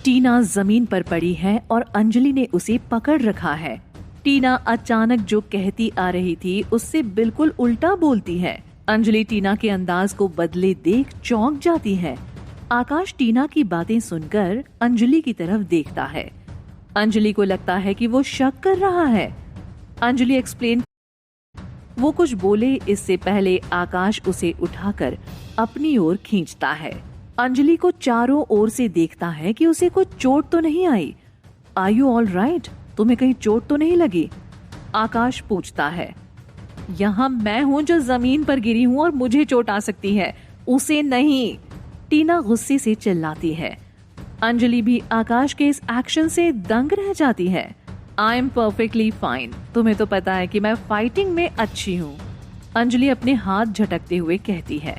टीना जमीन पर पड़ी है और अंजलि ने उसे पकड़ रखा है। टीना अचानक जो कहती आ रही थी उससे बिल्कुल उल्टा बोलती है। अंजलि टीना के अंदाज को बदले देख चौंक जाती है। आकाश टीना की बातें सुनकर अंजलि की तरफ देखता है। अंजलि को लगता है कि वो शक कर रहा है। अंजलि एक्सप्लेन। वो कुछ बोले इससे पहले आकाश उसे उठाकर अपनी ओर खींचता है। अंजलि को चारों ओर से देखता है कि उसे कुछ चोट तो नहीं आई। Are you all right? तुम्हें कहीं चोट तो नहीं लगी? आकाश पूछता है। यहाँ मैं हूँ जो जमीन पर गिरी हूँ और मुझे चोट आ सकती है, उसे नहीं। टीना गुस्से से चिल्लाती है। अंजलि भी आकाश के इस एक्शन से दंग रह जाती है। I am perfectly fine. तुम्हें तो पता है कि मैं फाइटिंग में अच्छी हूँ, अंजलि अपने हाथ झटकते हुए कहती है।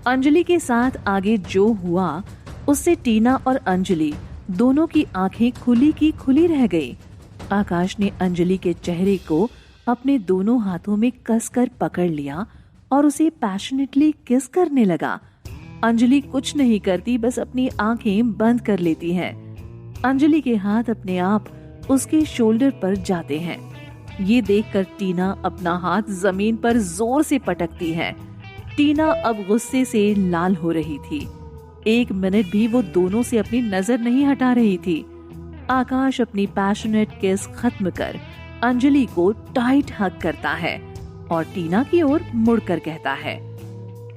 अंजलि के साथ आगे जो हुआ उससे टीना और अंजलि दोनों की आंखें खुली की खुली रह गई। आकाश ने अंजलि के चेहरे को अपने दोनों हाथों में कसकर पकड़ लिया और उसे पैशनेटली किस करने लगा। अंजलि कुछ नहीं करती, बस अपनी आंखें बंद कर लेती है। अंजलि के हाथ अपने आप उसके शोल्डर पर जाते हैं। ये देखकर टीना अपना हाथ जमीन पर जोर से पटकती है। टीना अब गुस्से से लाल हो रही थी। 1 मिनट भी वो दोनों से अपनी नजर नहीं हटा रही थी। आकाश अपनी पैशनेट किस खत्म कर अंजलि को टाइट हग करता है और टीना की ओर मुड़कर कहता है,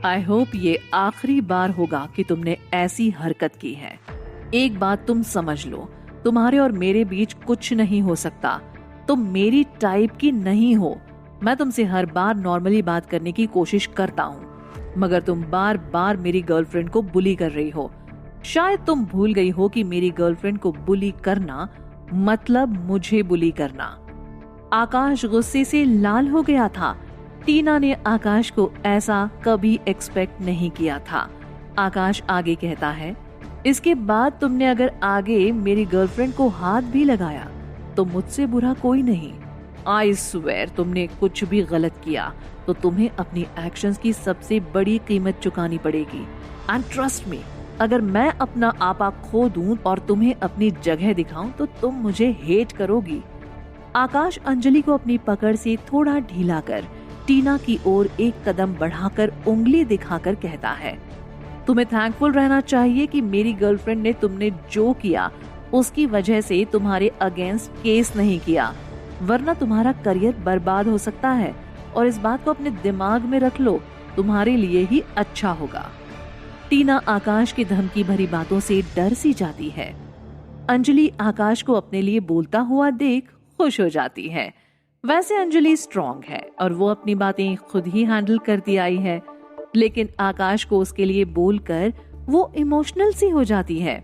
आई होप ये आखिरी बार होगा कि तुमने ऐसी हरकत की है। एक बात तुम समझ लो, तुम्हारे और मेरे बीच कुछ नहीं हो सकता। तुम मेरी टाइप की नहीं हो। मैं तुमसे हर बार नॉर्मली बात करने की कोशिश करता हूँ, मगर तुम बार बार मेरी गर्लफ्रेंड को बुली कर रही हो। शायद तुम भूल गई हो कि मेरी गर्लफ्रेंड को बुली करना मतलब मुझे बुली करना। आकाश गुस्से से लाल हो गया था। टीना ने आकाश को ऐसा कभी एक्सपेक्ट नहीं किया था। आकाश आगे कहता है, इसके बाद तुमने अगर आगे मेरी गर्लफ्रेंड को हाथ भी लगाया तो मुझसे बुरा कोई नहीं। आई स्वेयर तुमने कुछ भी गलत किया तो तुम्हें अपनी एक्शंस की सबसे बड़ी कीमत चुकानी पड़ेगी। एंड ट्रस्ट मी, अगर मैं अपना आपा खो दूं और तुम्हें अपनी जगह दिखाऊं तो तुम मुझे हेट करोगी। आकाश अंजलि को अपनी पकड़ से थोड़ा ढीला कर टीना की ओर एक कदम बढ़ाकर उंगली दिखाकर कहता है, तुम्हें थैंकफुल रहना चाहिए कि मेरी गर्लफ्रेंड ने तुमने जो किया उसकी वजह से तुम्हारे अगेंस्ट केस नहीं किया, वरना तुम्हारा करियर बर्बाद हो सकता है। और इस बात को अपने दिमाग में रख लो, तुम्हारे लिए ही अच्छा होगा। टीना आकाश की धमकी भरी बातों से डर सी जाती है। अंजलि आकाश को अपने लिए बोलता हुआ देख खुश हो जाती है। वैसे अंजलि स्ट्रॉन्ग है और वो अपनी बातें खुद ही हैंडल करती आई है, लेकिन आकाश को उसके लिए बोलकर वो इमोशनल सी हो जाती है।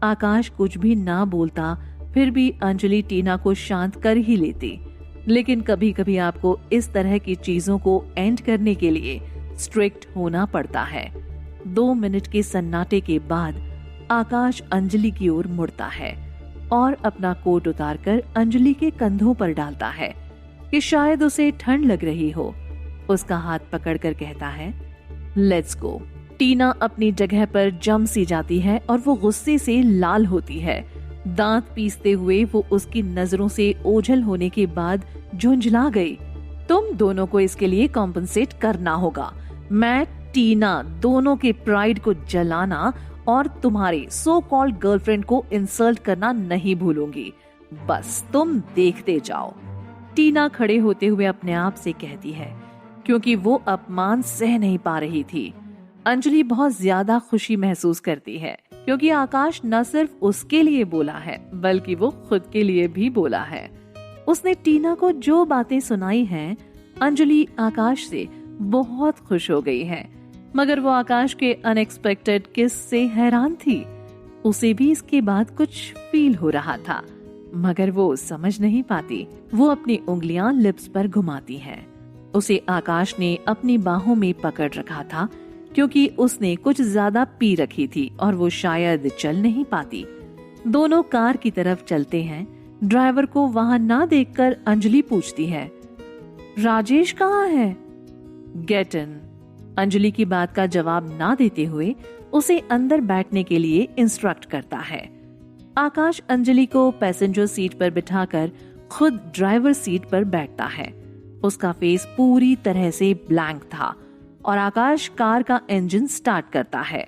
आकाश कुछ भी ना बोलता फिर भी अंजलि टीना को शांत कर ही लेती। लेकिन कभी कभी आपको इस तरह की चीजों को एंड करने के लिए स्ट्रिक्ट होना पड़ता है। 2 मिनट के सन्नाटे के बाद आकाश अंजलि की ओर मुड़ता है और अपना कोट उतारकर अंजलि के कंधों पर डालता है कि शायद उसे ठंड लग रही हो। उसका हाथ पकड़कर कहता है, लेट्स गो। टीना अपनी जगह पर जम सी जाती है और वो गुस्से से लाल होती है। दांत पीसते हुए वो उसकी नजरों से ओझल होने के बाद झुंझला गई। तुम दोनों को इसके लिए कॉम्पनसेट करना होगा। मैं टीना दोनों के प्राइड को जलाना और तुम्हारी सो कॉल्ड गर्लफ्रेंड को इंसल्ट करना नहीं भूलूंगी। बस तुम देखते जाओ। टीना खड़े होते हुए अपने आप से कहती है, क्योंकि वो अपमान सह नहीं पा रही थी। अंजलि बहुत ज्यादा खुशी महसूस करती है क्योंकि आकाश न सिर्फ उसके लिए बोला है बल्कि वो खुद के लिए भी बोला है। उसने टीना को जो बातें सुनाई हैं, अंजलि आकाश से बहुत खुश हो गई है, मगर वो आकाश के अनएक्सपेक्टेड किस से हैरान थी। उसे भी इसके बाद कुछ फील हो रहा था, मगर वो समझ नहीं पाती। वो अपनी उंगलियां लिप्स पर घुमाती है। उसे आकाश ने अपनी बाहों में पकड़ रखा था क्योंकि उसने कुछ ज्यादा पी रखी थी और वो शायद चल नहीं पाती। दोनों कार की तरफ चलते हैं। ड्राइवर को वहां ना देखकर अंजलि पूछती है, राजेश कहाँ है? Get in. अंजलि की बात का जवाब ना देते हुए उसे अंदर बैठने के लिए इंस्ट्रक्ट करता है। आकाश अंजलि को पैसेंजर सीट पर बिठाकर खुद ड्राइवर सीट पर बैठता है। उसका फेस पूरी तरह से ब्लैंक था और आकाश कार का इंजन स्टार्ट करता है।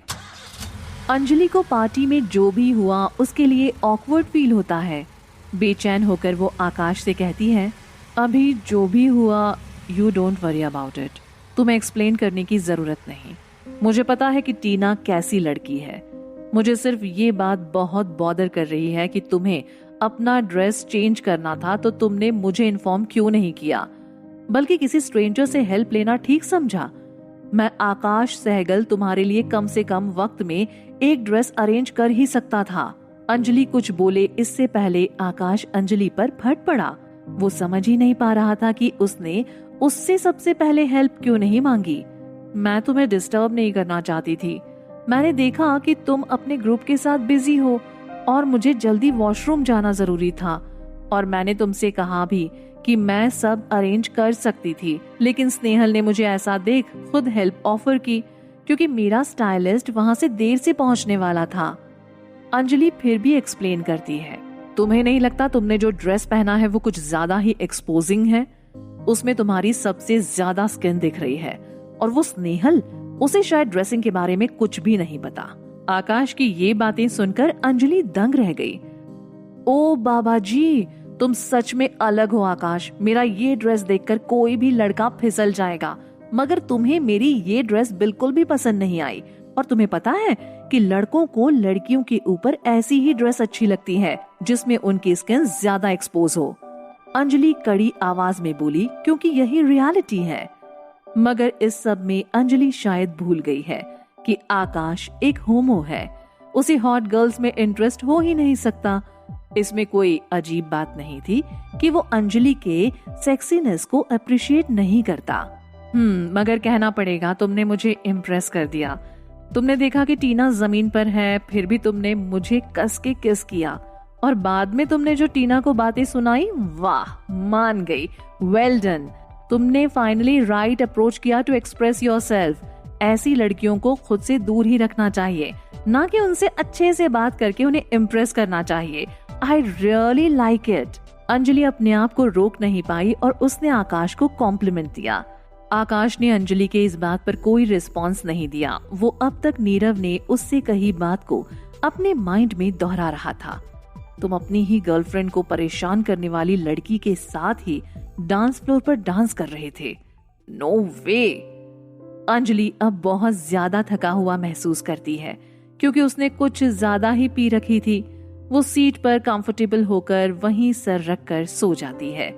अंजलि को पार्टी में जो भी हुआ उसके लिए ऑकवर्ड फील होता है। बेचैन होकर वो आकाश से कहती है, अभी जो भी हुआ you don't worry about it. तुम्हें एक्सप्लेन करने की जरूरत नहीं। मुझे पता है कि टीना कैसी लड़की है। मुझे सिर्फ ये बात बहुत बॉदर कर रही है कि तुम्हें अपना ड्रेस चेंज करना था तो तुमने मुझे इन्फॉर्म क्यों नहीं किया, बल्कि किसी स्ट्रेंजर से हेल्प लेना ठीक समझा। मैं आकाश सहगल तुम्हारे लिए कम से कम वक्त में एक ड्रेस अरेंज कर ही सकता था। अंजलि कुछ बोले इससे पहले आकाश अंजलि पर फट पड़ा। वो समझ ही नहीं पा रहा था कि उसने उससे सबसे पहले हेल्प क्यों नहीं मांगी। मैं तुम्हें डिस्टर्ब नहीं करना चाहती थी। मैंने देखा कि तुम अपने ग्रुप के साथ बिजी हो और मुझे जल्दी वॉशरूम जाना जरूरी था, और मैंने तुमसे कहा भी कि मैं सब अरेंज कर सकती थी, लेकिन स्नेहल ने मुझे ऐसा देख खुद हेल्प ऑफर की क्योंकि मेरा स्टाइलिस्ट वहां से देर से पहुंचने वाला था। अंजलि फिर भी एक्सप्लेन करती है, तुम्हें नहीं लगता तुमने जो ड्रेस पहना है वो कुछ ज्यादा ही एक्सपोजिंग है? उसमें तुम्हारी सबसे ज्यादा स्किन दिख रही है, और वो स्नेहल, उसे शायद ड्रेसिंग के बारे में कुछ भी नहीं पता। आकाश की ये बातें सुनकर अंजलि दंग रह गई। ओ बाबा जी, तुम सच में अलग हो आकाश। मेरा ये ड्रेस देखकर कोई भी लड़का फिसल जाएगा, मगर तुम्हें मेरी ये ड्रेस बिल्कुल भी पसंद नहीं आई। और तुम्हें पता है कि लड़कों को लड़कियों के ऊपर ऐसी ही ड्रेस अच्छी लगती है जिसमें उनकी स्किन ज्यादा एक्सपोज हो। अंजलि कड़ी आवाज में बोली, क्योंकि यही रियलिटी है। मगर इस सब में अंजलि शायद भूल गई है कि आकाश एक होमो है। उसे हॉट गर्ल्स में इंटरेस्ट हो ही नहीं सकता। इसमें कोई अजीब बात नहीं थी कि वो अंजलि के सेक्सीनेस को अप्रिशिएट नहीं करता। मगर कहना पड़ेगा, तुमने मुझे इम्प्रेस कर दिया। तुमने देखा कि टीना जमीन पर है, फिर भी तुमने मुझे कस के किस किया, और बाद में तुमने जो टीना को बातें सुनाई, वाह, मान गई। Well done. तुमने फाइनली राइट अप्रोच किया टू एक्सप्रेस योरसेल्फ। ऐसी लड़कियों को खुद से दूर ही रखना चाहिए, ना कि उनसे अच्छे से बात करके उन्हें इम्प्रेस करना चाहिए। I really like it. Anjali अपने आप को रोक नहीं पाई और उसने आकाश को कॉम्प्लीमेंट दिया। आकाश ने अंजलि के इस बात पर कोई रिस्पॉन्स नहीं दिया। वो अब तक नीरव ने उससे कही बात को अपने माइंड में दोहरा रहा था। तुम अपनी ही गर्लफ्रेंड को परेशान करने वाली लड़की के साथ ही डांस फ्लोर पर डांस कर रहे थे। नो वे। अंजलि अब बहुत ज्यादा थका हुआ महसूस करती है क्योंकि उसने कुछ ज्यादा ही पी रखी थी। वो सीट पर कंफर्टेबल होकर वहीं सर रखकर सो जाती है।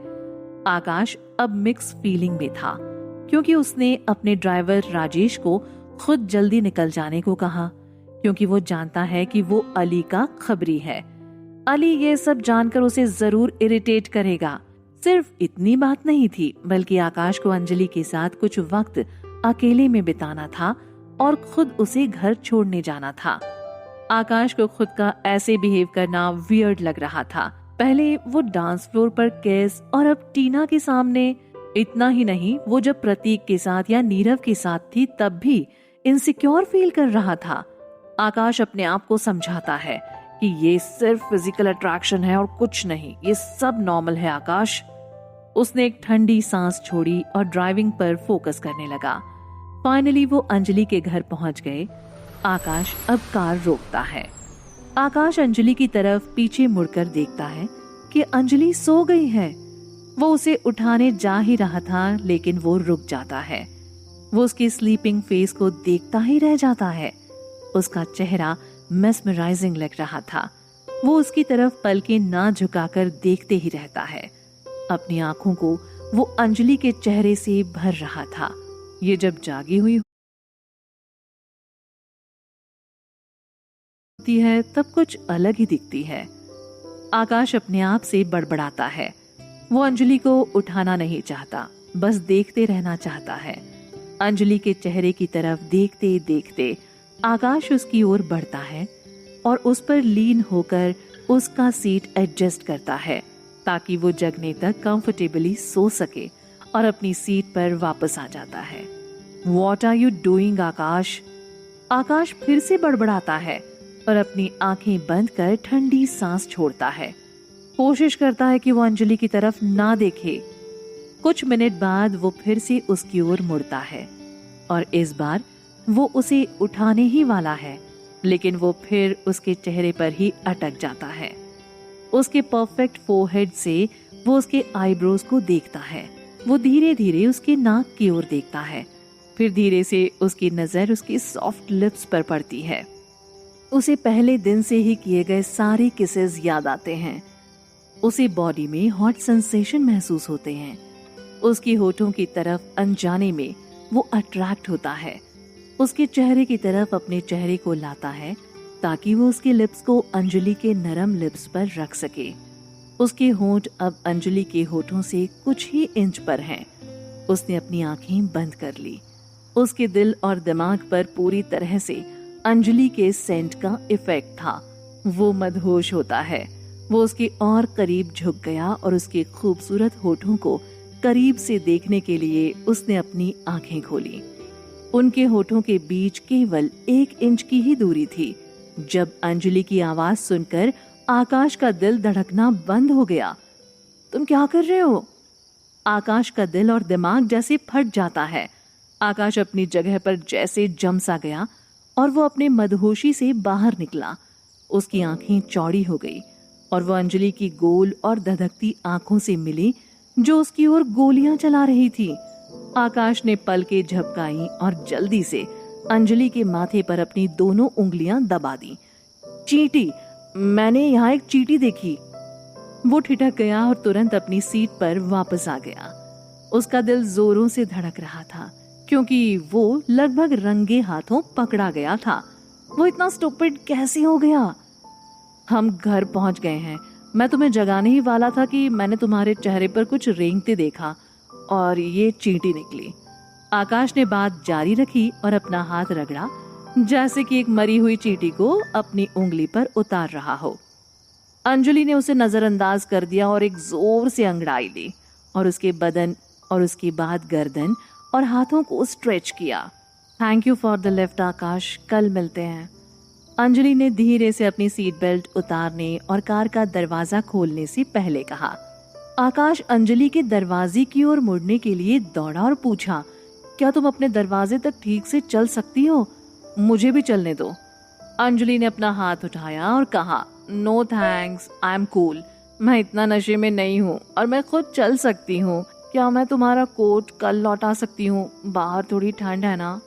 आकाश अब मिक्स फीलिंग में था क्योंकि उसने अपने ड्राइवर राजेश को खुद जल्दी निकल जाने को कहा, क्योंकि वो जानता है कि वो अली का खबरी है। अली ये सब जानकर उसे जरूर इरिटेट करेगा। सिर्फ इतनी बात नहीं थी, बल्कि आकाश को अंजलि के साथ कुछ वक्त अकेले में बिताना था और खुद उसे घर छोड़ने जाना था। आकाश को खुद का ऐसे बिहेव करना वियर्ड लग रहा था। पहले वो डांस फ्लोर पर किस, और अब टीना के सामने। इतना ही नहीं, वो जब प्रतीक के साथ या नीरव के साथ थी तब भी इनसिक्योर फील कर रहा था। आकाश अपने आप को समझाता है कि ये सिर्फ फिजिकल अट्रैक्शन है और कुछ नहीं, ये सब नॉर्मल है आकाश। उसने एक ठंडी सांस छोड़ी और ड्राइविंग पर फोकस करने लगा। फाइनली वो अंजलि के घर पहुंच गए। आकाश अब कार रोकता है। आकाश अंजलि की तरफ पीछे मुड़कर देखता है कि अंजलि सो गई है। वो उसे उठाने जा ही रहा था, लेकिन वो रुक जाता है। वो उसकी स्लीपिंग फेस को देखता ही रह जाता है। उसका चेहरा मेस्मराइजिंग लग रहा था। वो उसकी तरफ पलकें ना झुकाकर देखते ही रहता है। अपनी आंखों को वो अंजलि के चेहरे से भर रहा था। ये जब जागी हुई होती है तब कुछ अलग ही दिखती है। आकाश अपने आप से बड़बड़ाता है। वो अंजलि को उठाना नहीं चाहता, बस देखते रहना चाहता है। अंजलि के चेहरे की तरफ देखते देखते आकाश उसकी ओर बढ़ता है और उस पर लीन होकर उसका सीट एडजस्ट करता है ताकि वो जगने तक कंफर्टेबली सो सके, और अपनी सीट पर वापस आ जाता है। What are you doing, आकाश? आकाश फिर से बड़बड़ाता है। और अपनी आंखें बंद कर ठंडी सांस छोड़ता है। कोशिश करता है कि वो अंजलि की तरफ ना देखे। कुछ मिनट बाद वो फिर से उसकी ओर मुड़ता है और इस बार वो उसे उठाने ही वाला है, लेकिन वो फिर उसके चेहरे पर ही अटक जाता है। उसके परफेक्ट फोरहेड से वो उसके आईब्रोज को देखता है। वो धीरे धीरे उसके नाक की ओर देखता है, फिर धीरे से उसकी नजर उसकी सॉफ्ट लिप्स पर पड़ती है। उसे पहले दिन से ही किए गए सारे किसेस याद आते हैं। उसे बॉडी में हॉट सेंसेशन महसूस होते हैं। उसकी होठों की तरफ अनजाने में वो अट्रैक्ट होता है। उसके चेहरे की तरफ अपने चेहरे को लाता है ताकि वो उसके लिप्स को अंजलि के नरम लिप्स पर रख सके। उसके होंठ अब अंजलि के होठों से कुछ ही इंच पर हैं। उसने अपनी आंखें बंद कर ली। उसके दिल और दिमाग पर पूरी तरह से अंजलि के सेंट का इफेक्ट था। वो मदहोश होता है। वो उसके और करीब झुक गया और उसके खूबसूरत होठों को करीब से देखने के लिए उसने अपनी आंखें खोली। उनके होठों के बीच केवल 1 इंच की ही दूरी थी। जब अंजलि की आवाज सुनकर आकाश का दिल धड़कना बंद हो गया। तुम क्या कर रहे हो? आकाश का दिल और दिमाग जैसे फट जाता है। आकाश अपनी जगह पर जैसे जम सा गया और वो अपने मदहोशी से बाहर निकला। उसकी आंखें चौड़ी हो गई और वो अंजलि की गोल और धधकती आंखों से मिली जो उसकी ओर गोलियां चला रही थी। आकाश ने पलकें झपकाई और जल्दी से अंजलि के माथे पर अपनी दोनों उंगलियां दबा दी। चींटी, मैंने यहाँ एक चींटी देखी। वो ठिठक गया और तुरंत अपनी सीट पर वापस आ गया। उसका दिल जोरों से धड़क रहा था क्योंकि वो लगभग रंगे हाथों पकड़ा गया था। वो इतना स्टूपिड कैसे हो गया? हम घर पहुंच गए हैं। मैं तुम्हें जगाने ही वाला था कि मैंने तुम्हारे चेहरे पर कुछ रेंगते देखा और ये चींटी निकली। आकाश ने बात जारी रखी और अपना हाथ रगड़ा जैसे कि एक मरी हुई चींटी को अपनी उंगली पर उतार रहा हो। अंजलि ने उसे नजरअंदाज कर दिया और एक जोर से अंगड़ाई ली और उसके बदन और उसके बाद गर्दन और हाथों को स्ट्रेच किया। Thank you for the lift Akash, कल मिलते हैं। अंजलि ने धीरे से अपनी सीट बेल्ट उतारने और कार का दरवाजा खोलने से पहले कहा। आकाश अंजलि के दरवाजे की ओर मुड़ने के लिए दौड़ा और पूछा, क्या तुम अपने दरवाजे तक ठीक से चल सकती हो? मुझे भी चलने दो। अंजलि ने अपना हाथ उठाया और कहा, no thanks, I am cool. मैं इतना नशे में नहीं हूँ और मैं खुद चल सकती हूँ। क्या मैं तुम्हारा कोट कल लौटा सकती हूँ? बाहर थोड़ी ठंड है ना।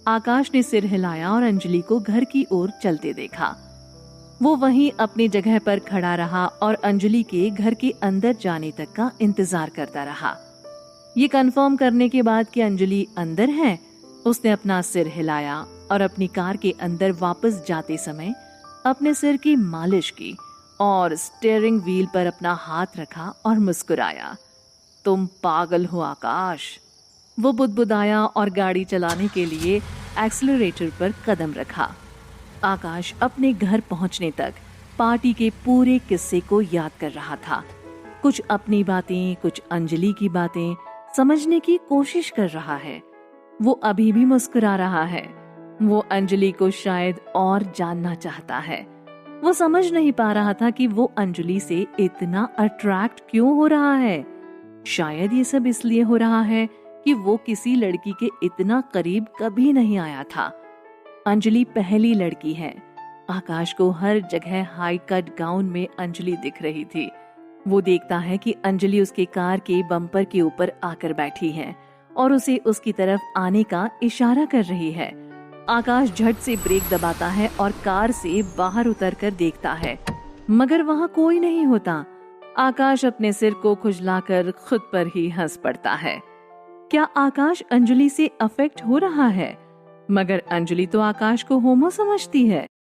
आकाश ने सिर हिलाया और अंजलि को घर की ओर चलते देखा। वो वहीं अपनी जगह पर खड़ा रहा और अंजलि के घर के अंदर जाने तक का इंतजार करता रहा। ये कंफर्म करने के बाद कि अंजलि अंदर है, उसने अपना सिर हिलाया और अपनी कार के अंदर वापस जाते समय अपने सिर की मालिश की और स्टीयरिंग व्हील पर अपना हाथ रखा और मुस्कुराया। तुम पागल हो आकाश। वो बुदबुदाया और गाड़ी चलाने के लिए एक्सीलरेटर पर कदम रखा। आकाश अपने घर पहुंचने तक पार्टी के पूरे किस्से को याद कर रहा था। कुछ अपनी बातें, कुछ अंजलि की बातें समझने की कोशिश कर रहा है। वो अभी भी मुस्कुरा रहा है। वो अंजलि को शायद और जानना चाहता है। वो समझ नहीं पा रहा था कि वो अंजलि से इतना अट्रैक्ट क्यों हो रहा है। शायद ये सब इसलिए हो रहा है कि वो किसी लड़की के इतना करीब कभी नहीं आया था। अंजलि पहली लड़की है। आकाश को हर जगह हाई कट गाउन में अंजलि दिख रही थी। वो देखता है कि अंजलि उसके कार के बम्पर के ऊपर आकर बैठी है और उसे उसकी तरफ आने का इशारा कर रही है। आकाश झट से ब्रेक दबाता है और कार से बाहर उतरकर देखता है, मगर वहाँ कोई नहीं होता। आकाश अपने सिर को खुजलाकर खुद पर ही हंस पड़ता है। क्या आकाश अंजलि से अफेक्ट हो रहा है? मगर अंजलि तो आकाश को होमो समझती है।